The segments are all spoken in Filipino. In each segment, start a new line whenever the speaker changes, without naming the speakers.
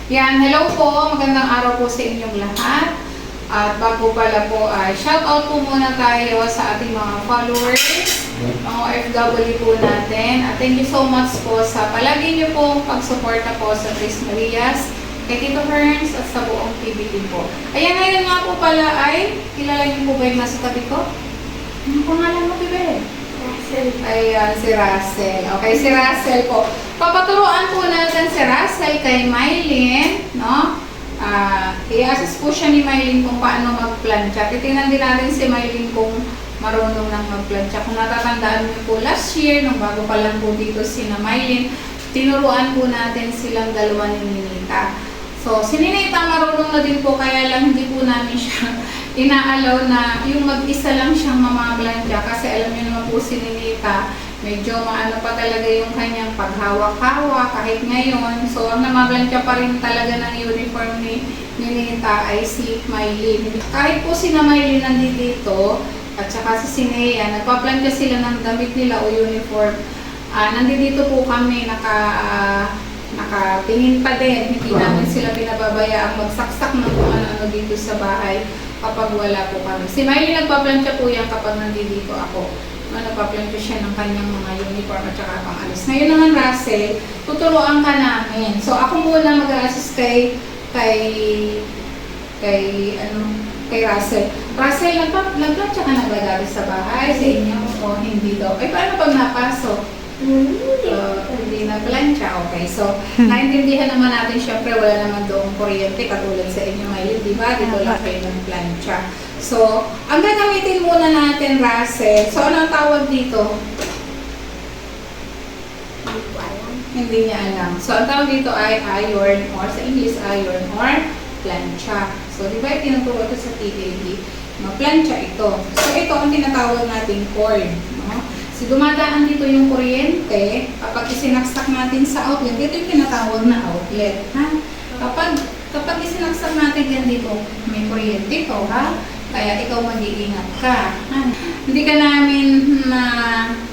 Yan, hello po. Magandang araw po sa inyong lahat. At bago pala po ay shoutout po muna tayo sa ating mga followers, mga OFW po natin. At thank you so much po sa palagi niyo pong pagsuporta po sa Tris Marias, kay Tito Herns at sa buong PBT po. Ayan, ngayon nga po pala ay, kilala niyo po ba yung nasa tabi ko? Ano pangalan mo, Bibe? Russell. Ayan, si Russell. Okay, si Russell po. Papaturuan po natin si Russell kay Mylene, no? I-assist po siya ni Mylene kung paano magplantsa. Titingnan din natin si Mylene kung marunong nang magplantsa. Kung natatandaan niyo po last year, nung bago pa lang po dito si Mylene, tinuruan po natin silang dalawa ni Ninita. So, si Ninita marunong na din po, kaya lang hindi po namin siya inaalaw na yung mag-isa lang siyang mamablantya. Kasi alam niyo naman po si Ninita, medyo maano pa talaga yung kanyang paghawak-hawak kahit ngayon. So, ang namablantya pa rin talaga ng uniform ni Ninita ay si Mylene. Kahit po si Mylene nandito at saka si Sinea, nagpaplantya sila ng damit nila o uniform. Nandito po kami, nakatingin pa din. Hindi namin sila pinababayaang magsaksak ng kung ano-ano dito sa bahay kapag wala po kami. Si Mylene nagpaplantya po yan kapag nandito ako. Nagpaplantya siya ng kanyang mga uniform at saka pang-alis. Ngayon naman, Russell, tuturuan ka namin. So, ako muna mag-a-assist kay Russell. Russell, nagplantya ka na ba dati sa bahay, sa inyo, o hindi daw? Ay, paano pag napasok? Hindi na plancha. Okay, so naintindihan naman natin, syempre wala naman doong kuryente katulad sa inyo ngayon, di ba? Dito lang kayo ng plancha. So, ang gagamitin muna natin, Russell. So, ano ang tawag dito? Hindi niya alam. So, ang tawag dito ay iron, or sa English, iron or plancha. So, di ba tinuturo ito sa TLD? Plancha ito. So, ito ang tinatawag nating cord. No? So, dumadaan dito yung kuryente. Kapag isinaksak natin sa outlet, dito yung tinatawag na outlet. Ha? Kapag isinaksak natin yan dito, may kuryente ito, ha? Kaya ikaw mag-iingat ka. Ha? Hindi ka namin na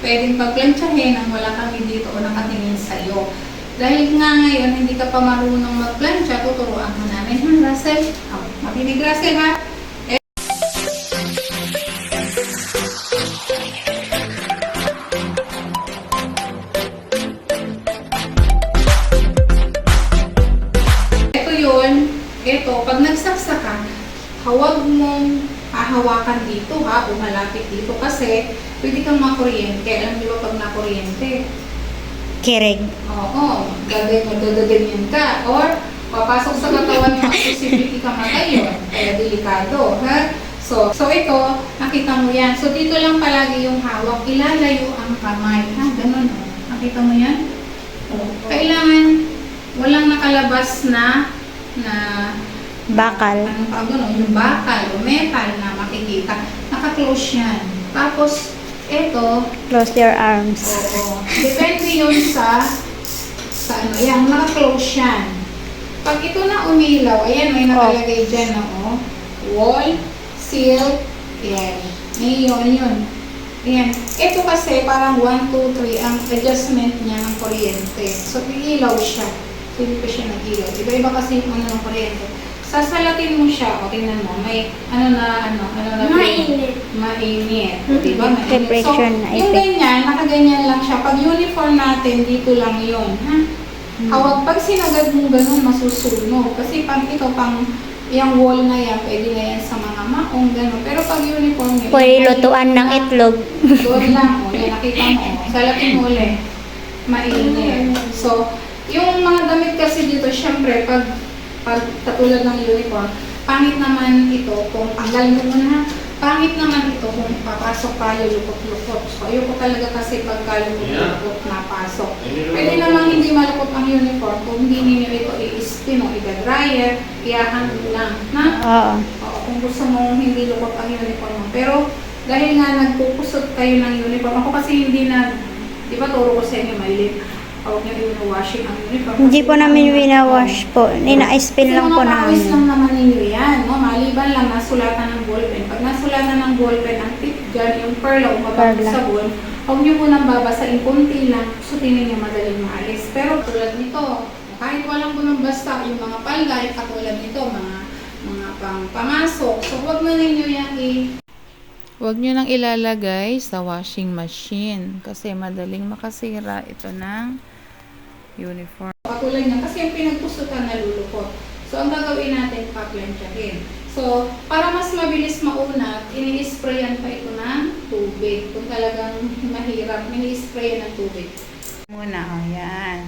pwedeng pagplantsahin ang wala kami dito o nakatingin sa'yo. Dahil nga ngayon, hindi ka pa marunong magplantsa, tuturuan ka namin. Ha, Russell? Makinig, Russell, ha? Ito, pag nagsaksak ka, huwag mong hahawakan dito, ha, o malapit dito kasi pwede kang makuryente. Alam niyo ba pag nakuryente?
Kirig.
Oo, gagaganyan ka. Or, papasok sa katawan mo, possibility ka matayon. Kaya delikado, ha? So ito, nakita mo yan. So, dito lang palagi yung hawak. Ilalayo ang kamay, ha? Ganun, o. Nakita mo yan? Kailangan walang nakalabas na
Bakal.
anong tawag doon? Yung bakal o metal na makikita. Naka-close yan. Tapos, ito,
Close your arms.
oo. Depende yun sa ano, yan, naka-close yan. Pag ito na umilaw, ayan, may nakalagay dyan, oo. Wall, seal, yan. Yun. Ayan. Ito kasi parang 1, 2, 3 ang adjustment niya ng kuryente. So, iilaw siya. So, hindi pa siya nag-ilaw. Iba-iba kasi yung ano ng kuryente. Sasalatin mo siya, o tingnan mo, may mainit. Mainit. Diba? Mainit. So,
Temperature na
yung ganyan, nakaganyan lang siya. Pag uniform natin, dito lang yun. Ha? Hawag, pag sinagad mo ganun, masusunog. Kasi pag ito, yung wall na yan, pwede na yan sa mga maong, gano'n. Pero pag uniform yun,
Pwede lutuan ng itlog.
doon lang, o. Yan, nakita mo, o. Salatin mo ulit. Mainit. So, yung mga damit kasi dito, syempre, pag katulad ng uniform, pangit naman ito kung tanggal mo muna, pangit naman ito kung papasok tayo lukot-lukot. So, ayoko talaga kasi pagka lukot-lukot napasok. Pwede namang hindi malukot ang uniform kung hindi ninyo ito i-spin o i-dryer, iyahan lang. Na?
Oo.
Oo, kung gusto mo hindi lukot ang uniform mo. Pero, dahil nga nagpukusot kayo ng uniform, ako kasi hindi di ba turo ko sa inyo, Mylene? Huwag niyo washing ang uniform.
Hindi po namin wina-wash po. Ina-spin lang po namin.
Kasi mga lang naman ninyo yan, no? Maliban lang nasulatan ng ballpen. Pag nasulatan ng ballpen, ang tip dyan, yung pearl o mababang sabon, huwag niyo munang babasain, konti lang, so tinin niyo madaling maalis. Pero tulad nito, kaya kahit walang punong basta, yung mga palgay, katulad nito, mga pamasok. So, huwag na ninyo yan
Huwag nyo nang ilalagay sa washing machine kasi madaling makasira ito ng uniform.
katulad niya kasi yung pinagpusutan nalulukot. So, ang gagawin natin, paplansyahin. So, para mas mabilis maunat, ini-sprayan pa ito ng tubig. Kung talagang mahirap, ini-sprayan ng tubig.
Muna, o yan.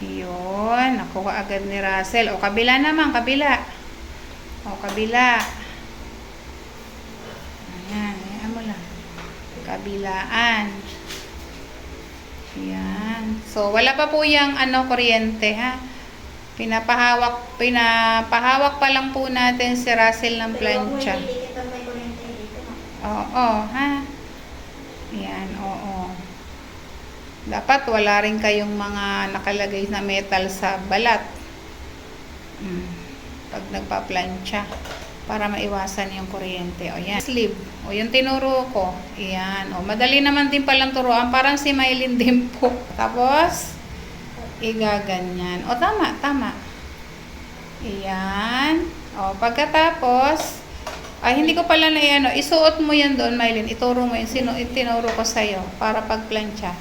Yun, nakuha agad ni Russell. O, kabila naman, kabila. O, kabila. Ayan, ayan mo lang. Kabilaan. Ayan. So, wala pa po yung kuryente, ha? Pinapahawak pa lang po natin si Russell ng plancha. Oo, ha? Ayan, oo. Dapat wala rin kayong mga nakalagay na metal sa balat. Pag nagpa-plancha. Para maiwasan yung kuryente. O yan. Sleeve. O yung tinuro ko. Ayan. O madali naman din palang turuan. Parang si Mylene din po. Tapos, igaganyan. O tama, tama. Ayan. O pagkatapos, hindi ko pala na isuot mo yan doon, Mylene. Ituro mo yun. Tinuro ko sa'yo. Para pagplancha.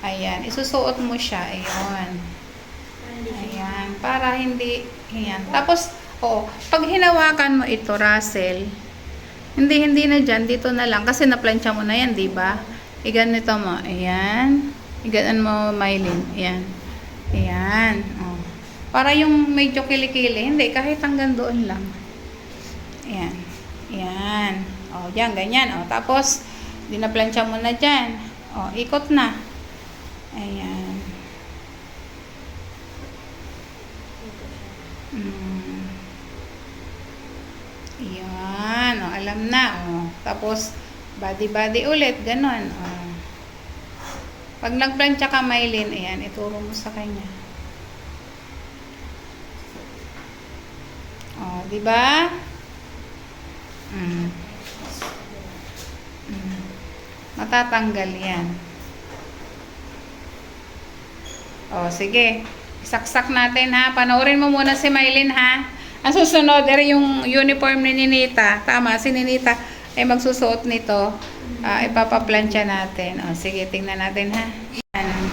Ayan. Isusuot mo siya. Ayan. Ayan. Para hindi, ayan. Tapos, pag hinawakan mo ito, Russell, hindi na dyan, dito na lang. Kasi naplansya mo na yan, di ba? Iganito mo. Ayan. Iganan mo, Mylene. Ayan. Ayan. O. Para yung medyo kilikili. Hindi, kahit hanggang doon lang. Ayan. Ayan. O, dyan, ganyan. O, tapos, dinaplansya mo na dyan. O, ikot na. Ayan. Ayan. O, alam na. O. Tapos, body ulit. Ganon. O. Pag nagplansya ka, Mylene, ayan, ituro mo sa kanya. O, di ba? Matatanggal yan. O, sige. Isaksak natin, ha. Panoorin mo muna si Mylene, ha. Ang susunod, yung uniform ni Ninita. Tama, si Ninita ay magsusuot nito. Ipapaplansya natin. O, sige, tingnan natin, ha. Yan.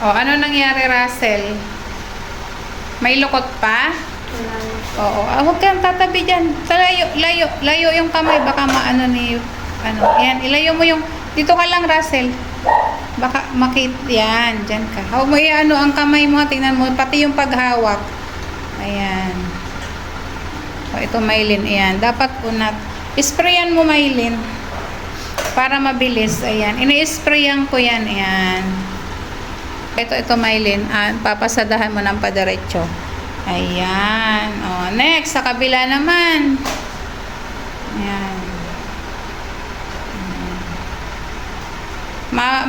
O, ano nangyari, Russell? May lukot pa? Oo. Huwag kang tatabi dyan. Layo yung kamay. Baka yan, ilayo mo yung, dito ka lang, Russell. Baka yan, dyan ka. Huwag mo ang kamay mo, tingnan mo, pati yung paghawak. Ayan. O, ito, Mylene, ayan. Dapat unat. Sprayan mo, Mylene. Para mabilis, ayan. Ini-sprayan ko yan, ayan. Ito, Mylene. Papasadahan mo ng padiretso. Ayan. O, next, sa kabila naman. Ayan.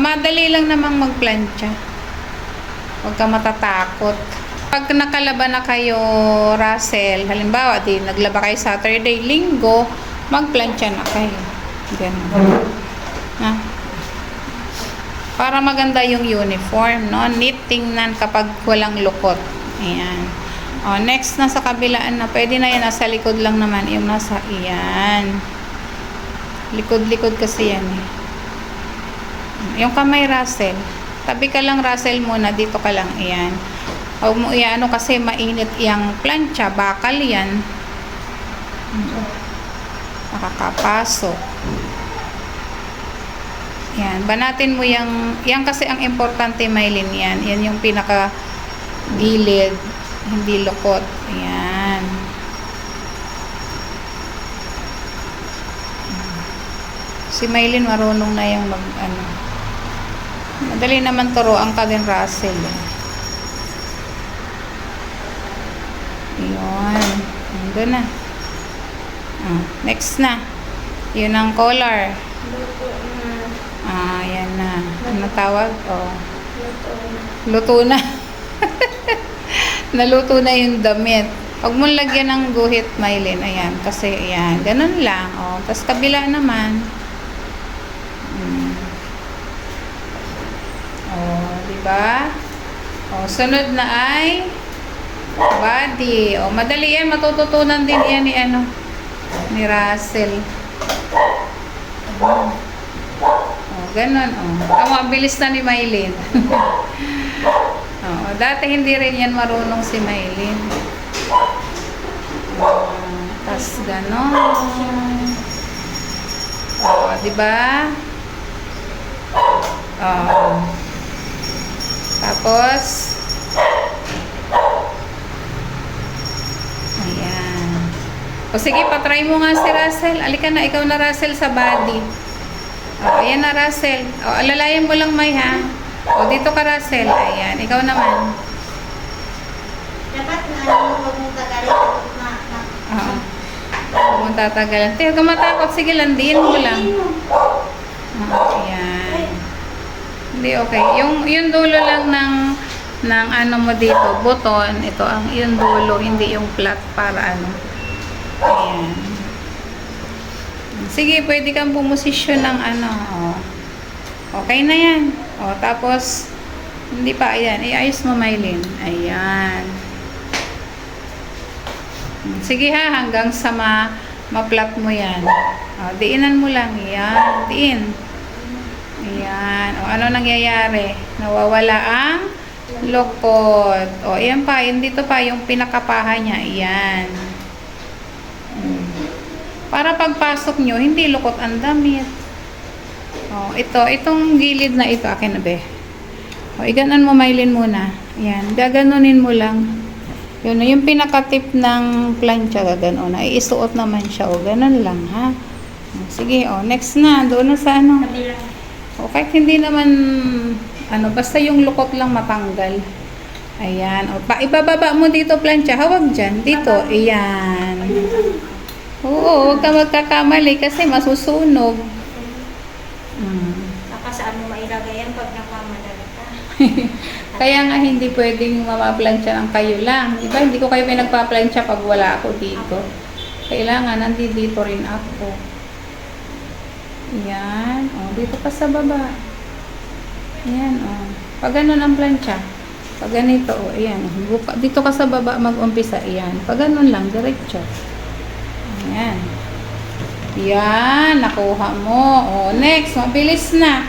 Madali lang namang magplansya. Huwag ka matatakot. Pag nakalaban na kayo, Russell, halimbawa, naglaba kayo Saturday, Linggo, magplansya na kayo. Ganun. Para maganda yung uniform, no? Neat tingnan kapag walang lukot. Ayan. O, next na sa kabilaan na, pwede na yan, nasa likod lang naman, yung nasa, ayan. Likod-likod kasi yan, eh. Yung kamay, Russell. Tabi ka lang, Russell, muna. Dito ka lang. Ayan. Huwag mo kasi mainit yung plancha. Bakal yan. Nakakapasok. Ayan. Banatin mo yan kasi ang importante, Mylene, yan. Yan yung pinaka gilid. Hindi lukot. Ayan. Si Mylene marunong na yung madali naman turuan ka din, Russell. Yun. Doon na. Next na. Yun ang collar. Yan na. Ano tawag? Luto na. Naluto na yung damit. Huwag mong lagyan ng guhit, Mylene. Ayan. Kasi, ayan. Ganun lang. Tapos kabila naman. Diba? Sunod na ay body. Madali yan. Matututunan din yan ni Russell. Ganon. Ang mabilis na ni Maylin. Dati hindi rin yan marunong si Maylin. Tas ganon. Diba? Tapos ayan. Sige, patry mo nga si Russell. Alika na, ikaw na Russell sa body. Ayan na Russell. Alalayan mo lang May ha. Dito ka Russell. Ayan, ikaw naman.
Dapat na huwag mong tagalin
Huwag mong tatagalan. Huwag kang matakot. Sige, landiin mo lang. Ayan. Hindi, okay. Yung dulo lang ng ano mo dito, button. Ito ang yung dulo, hindi yung flat para ano. Ayan. Sige, pwede kang pumosisyon ng ano. Okay na yan. Tapos, hindi pa, ayan. Iayos mo, Maylin. Ayan. Sige ha, hanggang sa ma-flat mo yan. Diinan mo lang. Ayan. Diin. Ayan. Ano nangyayari? Nawawala ang lukot. Ayan pa. Dito pa yung pinakapaha niya. Ayan. Para pagpasok nyo, hindi lukot ang damit. Itong gilid na ito, akin na be. Iganon mo, Maylin muna. Ayan. Gaganunin mo lang. Yun, yung pinaka-tip ng plancha, gano'n. Isuot naman siya. Ganun lang, ha? Sige, next na. Doon na sa ano. Kahit hindi naman, basta yung lukot lang matanggal. Ayan. Ibababa mo dito, plancha. Hawag dyan. Dito. Ayan. Oo, huwag ka magkakamali kasi masusunog.
Saan mo mailagay yan pag nakamadali ka?
Kaya nga hindi pwedeng mamaplansya ng kayo lang. Diba? Hindi ko kayo pinagpaplansya pag wala ako dito. Kailangan nandito rin ako. Yan. Dito pa sa baba. Yan. Pag ganun ang plansya. Pag ganito. Ayan. Dito ka sa baba mag-umpisa. Ayan. Pag ganun lang. Diretso. Ayan. Yan. Nakuha mo. Next. Mabilis na.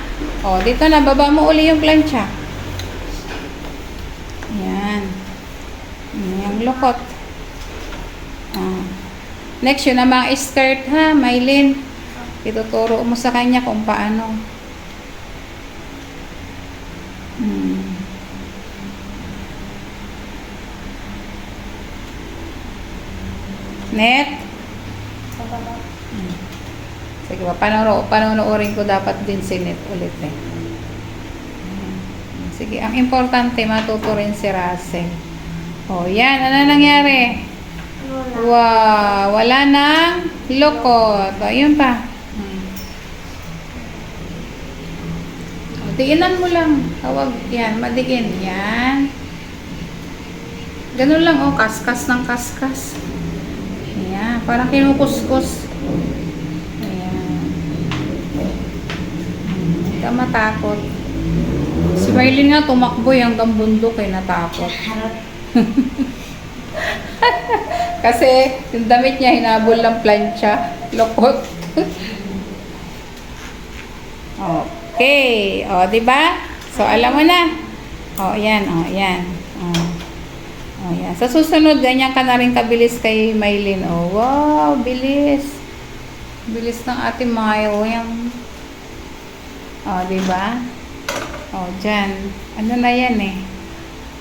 Dito na. Baba mo uli yung plansya. Ayan. Yung lukot. Next, yun ang mga skirt ha, Maylin. Ituturo mo sa kanya kung paano. Net? Sige ba, panonoorin ko dapat din si Net ulit eh. Sige, ang importante, matuto rin si Russell. Yan. Ano nangyari? Wow, wala nang lukot. Yun pa. Diinan mo lang. Tawag, yan, madiin. Yan. Ganun lang, kaskas ng kaskas. Ayan, parang kinukuskus. Ayan. Hindi ka matakot. Si Maylin nga tumakbo hanggang bundok natakot. Kasi yung damit niya hinabol ng plancha. Lukot. Okay. Diba? So, alam mo na. Yan. Yan. Yan. Sa susunod, ganyan ka na rin kabilis kay Maylin. Wow, bilis. Bilis ng ating Mayo. Yan. Diba? Dyan. Ano na yan eh.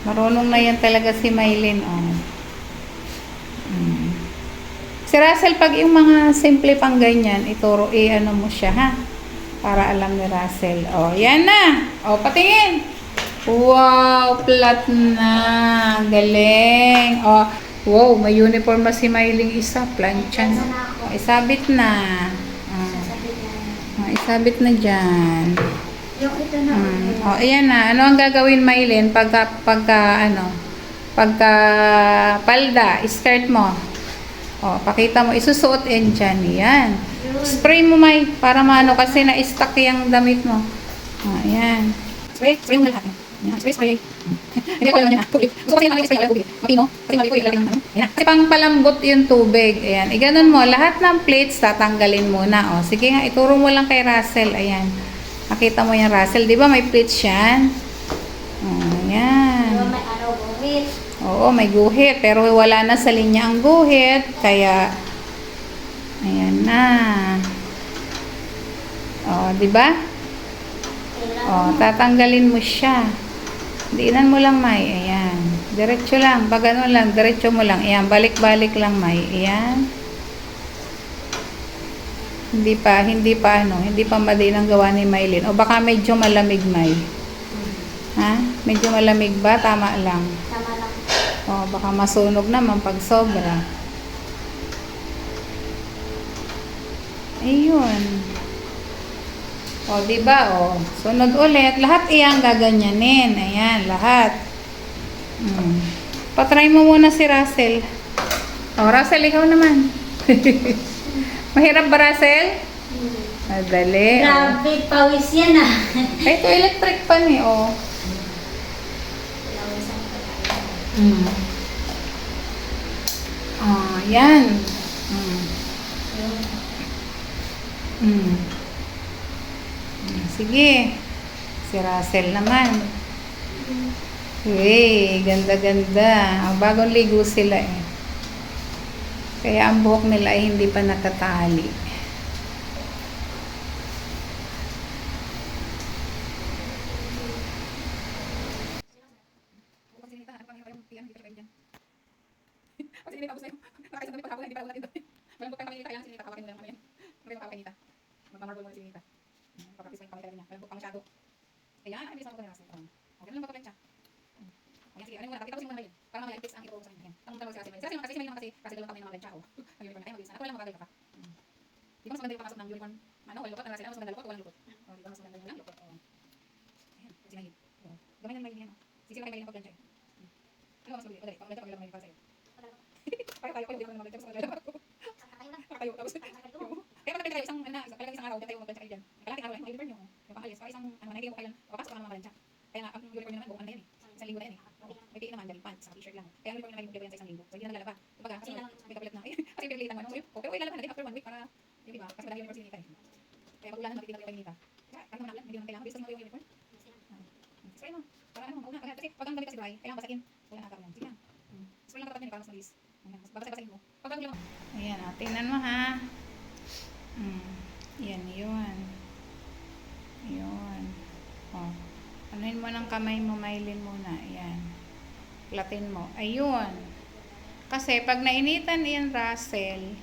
Marunong na yan talaga si Maylin. Si Russell, pag yung mga simple pang ganyan, ituro, ano mo siya ha. Para alam ni Russell. Yan na. Patingin. Wow, flat na. Galing. Wow, may uniform na si Maylin isa. Planchan. Isabit na. Isabit na dyan.
Yung ito na.
Ayan na. Ano ang gagawin, Maylin? Pagka palda, skirt mo. Pakita mo. Isusuot yan dyan. Yan. Spray mo, May. Para maano kasi na-stuck yung damit mo. Ayan. Spray mo lahat. Yan, spray. Hindi ko alam yan. Tubig. Gusto ko kasi yung spray, tubig. Mapino. Kasi mali ko ilalagay ng ano. Ayan. Kasi pang palambot yung tubig. Ayan. Iganon mo. Lahat ng plates tatanggalin muna. O, sige nga, ituro mo lang kay Russell. Ayan. Nakita mo yan, Russell. Di ba may plates yan? Ayan.
Diba may araw buhit?
Oo, may guhit. Pero wala na sa linya ang guhit. Kaya, ayan na. O, di ba? O, tatanggalin mo siya. Diinan mo lang, May. Ayan. Diretso lang. Pag ano lang, diretso mo lang. Ayan, balik-balik lang, May. Ayan. Hindi pa madinang gawa ni Maylin. O baka medyo malamig, May. Ha? Medyo malamig ba? Tama lang.
Tama lang.
O, baka masunog naman pag sobra. Ayun. O, diba? O, sunod ulit. Lahat iyang gaganyanin. Ayan, lahat. Patry mo muna si Russell. O, Russell, ikaw naman. Mahirap ba, Russell? Madali. O.
Grabe, pawis yan ah.
Ay, ito electric pan eh. O. Yan. Sige. Si Russell naman. Hey, ganda-ganda. Ang bagong ligo sila eh. Kaya ang buhok nila ay hindi pa natatali. Ayan, ay bilis mo na kasi. Okay lang magpa-plancha. Ayan, sige, ano muna, tapos yung muna yun. Para mamaya i-fix ang ito sa inyo. Tanong mo si kasi may naman kasi dalawang kamay ng mga plancha ko. Ang uniform na tayo mabilis na. Ako lang makagal ka pa. Di ba mas maganda yung papasok ng uniform? Ano, walang lukot, ang mas maganda lukot o walang lukot? O, di ba mas maganda yung walang lukot? O. Ayan, si Maylin. O, gamay ng Maylin yan. Sisi lang kay Maylin pag-plancha eh. Ano ba mas maganda? Dali, pag-plancha pag-ilang Maylin para sa'yo. Tayo, hindi ako na mag-plancha, mas maganda ako. Tayo, tapos, kaya pag tayo isang araw, tayo mag-plancha kayo dyan. Kalating araw, yung uniform nyo. Yung pangalis, para isang, nakikita mo kailan, papasok ka naman mag-plancha. Kaya nga, ang uniform nyo naman, buong ano yan eh. Isang linggo na yan eh. May piin naman dyan, pants, saka t-shirt lang. Kaya ang uniform nyo naman, buong yan sa isang linggo. So, hindi na nagalaba. Kumbaga, kasi may kapalit na. Kasi pinagalitan mo, ano sa'yo? Okay, lalaban natin after 1 week para, di ba? Kasi madami uniform si Nita eh. Kaya pag ulan na, magtitignan kayo kay Nita. Kaya, kahit naman hindi naman kailangan, bilis mo yung uniform. Spray mo. Para ano, mauna. Kasi pag ang damit kasi dry, kailangan basakin. Wala na ako. Sige na. Spray lang tapat nyo para mas mabilis. Babasahin mo. Pag bago lang. Ayan, tingnan mo ha. Yan, yun. Yun. O. Anuhin mo ng kamay mo, Maylin muna. Ayan. Platin mo. Ayun. Kasi pag nainitan yan, Russell,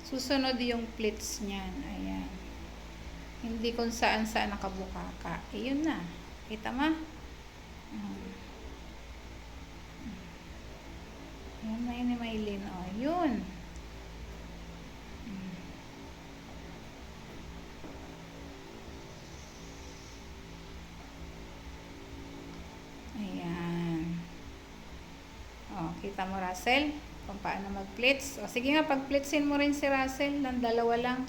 susunod yung pleats niyan. Ayan. Hindi kung saan-saan nakabukaka. Ayun na. Kita mo? Ayan na yun ni Maylin. O, yun. Ayan. O, kita mo, Russell? Kung paano mag-pleats. O, sige nga, pag-pleatsin mo rin si Russell. Ng dalawa lang.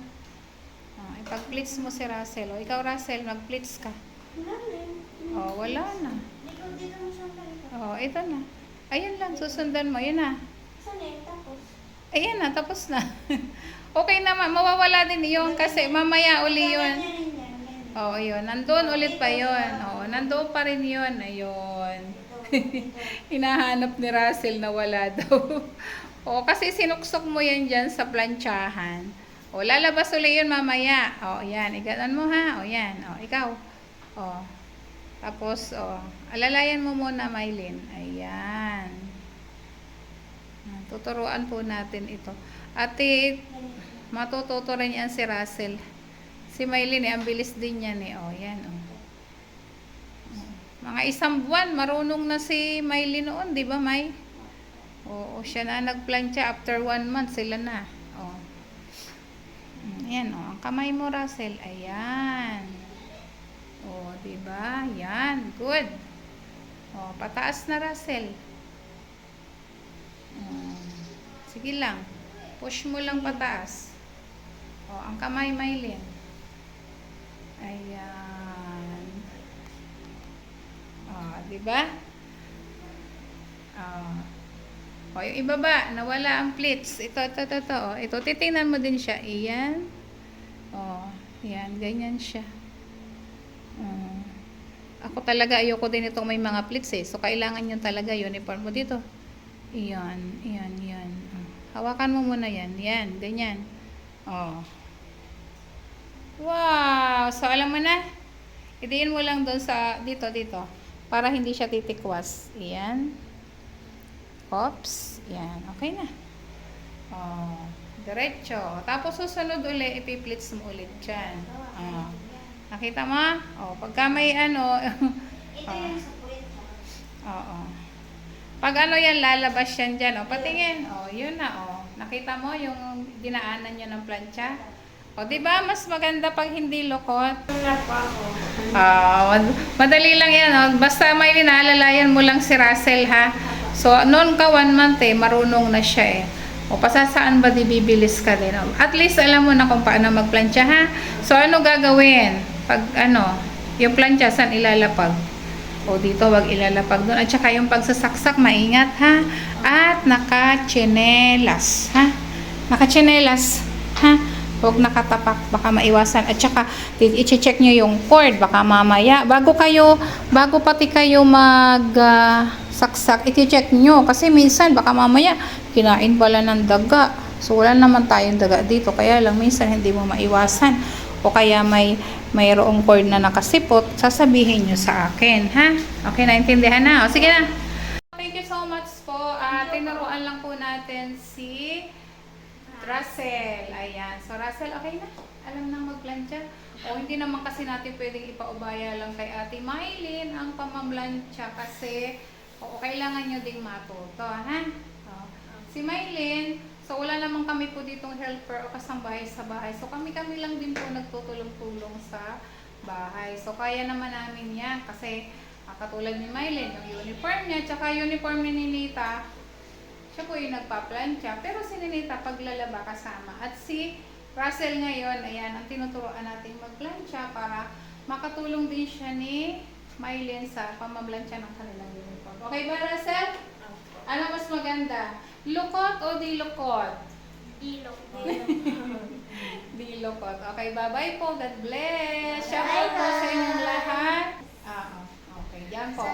O, ipag-pleats mo si Russell. O, ikaw, Russell, mag-pleats ka. O, wala na. O, ito na. Ayun lang, susundan mo. Yun na. Ayan na, tapos na. Okay naman, mawawala din yun kasi mamaya uli yun. Oo, yun. Nandun ulit pa yun. Oo, nandun pa rin yun. Ayun. Hinahanap ni Russell na wala daw. Oo, kasi sinuksok mo yan dyan sa planchahan. O, lalabas uli yun mamaya. O, yan. Iganon mo ha. O, yan. O, ikaw. O. Tapos, o. Alalayan mo muna, Maylin. Ayan. Tuturuan po natin ito. At matututo rin yan si Russell. Si Maylin, ang bilis din yan eh. O, yan o. Mga isang buwan, marunong na si Maylin noon, di ba, May? Oo, siya na nagplancha. After 1 month, sila na. O. Yan o. Ang kamay mo, Russell. Ayan. O, di ba? Yan. Good. O, pataas na, Russell. Sige lang. Push mo lang pataas. O, ang kamay, Maylin. Ayan. O, di ba? O, yung ibaba, nawala ang pleats. Ito. Oh. Ito, titingnan mo din siya. Iyan. O, yan, ganyan siya. Ako talaga, ayoko din itong may mga pleats eh. So, kailangan yun talaga, uniform mo dito. Iyan. Hawakan mo muna yan. Yan, ganyan. O. Wow! So, alam mo na? Idiin mo lang doon sa, dito. Para hindi siya titikwas. Iyan. Oops. Yan. Okay na. Oh, diretso. Tapos susunod uli, ipiplits mo ulit dyan. Oh. Nakita mo? Oh, pagka may ano,
Ito yung support.
oo. Pag ano yan, lalabas yan dyan. Oh, patingin. Oh, yun na. Oh. Nakita mo yung dinaanan nyo ng plancha? O, diba? Mas maganda pag hindi lukot. Madali lang yan. Oh. Basta may linalalayan mo lang si Russell, ha? So, noon ka 1 month marunong na siya eh. O, pasasaan ba di bibilis ka din? At least alam mo na kung paano magplancha, ha? So, ano gagawin? Pag ano, yung plancha, saan ilalapag? O, dito wag ilalapag doon. At saka yung pagsasaksak, maingat, ha? At naka-tsinelas, ha? Naka-tsinelas, ha? Huwag nakatapak, baka maiwasan. At saka, i-check nyo yung cord, baka mamaya. Bago pati kayo saksak, i-check nyo. Kasi minsan, baka mamaya, kinain pala ng daga. So, wala naman tayong daga dito. Kaya lang, minsan, hindi mo maiwasan. O kaya mayroong cord na nakasipot, sasabihin nyo sa akin, ha? Okay, naintindihan na? O, sige na. Thank you so much po. Tinuruan lang po natin si Russell. Ayan. So, Russell, okay na? Alam nang magplancha? O, hindi naman kasi natin pwedeng ipaubaya lang kay Ate Mylene ang pamamlancha kasi kailangan nyo ding matuto, ha? O, si Mylene, so wala naman kami po ditong helper o kasambahay sa bahay. So, kami lang din po nagtutulong-tulong sa bahay. So, kaya naman namin yan kasi katulad ni Mylene, yung uniform niya, tsaka uniform ni Ninita, siya po yung nagpa-plancha, pero si Ninita paglalaba kasama. At si Russell ngayon, ayan, ang tinuturoan natin magplancha para makatulong din siya ni Mylene sa pamamlancha ng kanilang uniform. Okay ba, Russell? Ano mas maganda? Lukot o di lukot? Dilukot. Okay, bye-bye po. God bless. Shout out po sa inyong lahat. Okay, yan po.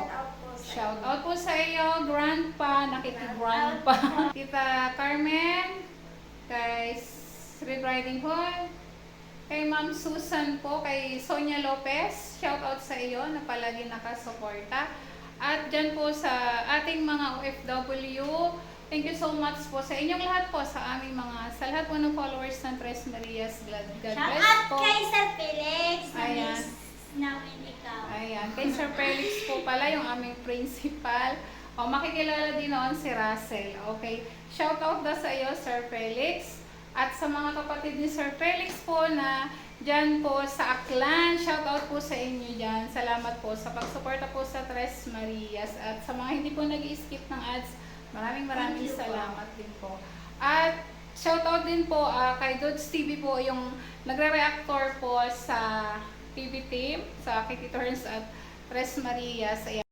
Shout out po sa iyo, Grandpa, nakiki-grandpa. Kita Carmen, kay Red Riding Hood, kay Ma'am Susan po, kay Sonia Lopez, shout out sa iyo na palagi nakasuporta. At dyan po sa ating mga OFW, thank you so much po sa inyong lahat po, sa aming sa lahat po ng followers ng Tres Marias. God bless po.
Shout out kay Sir Felix.
Ayan.
Namin ikaw.
Ayan, kay Sir Felix po pala yung aming principal. O, makikilala din noon si Russell. Okay, shout out na sa iyo, Sir Felix. At sa mga kapatid ni Sir Felix po na dyan po sa Aklan, shout out po sa inyo dyan. Salamat po sa pagsuporta po sa Tres Marias. At sa mga hindi po nag-skip ng ads, maraming salamat din po. At shout out din po kay Dudes TV po, yung nagre-reactor po sa TV team, sa Kitty Turns at Tres Marias. Ayan.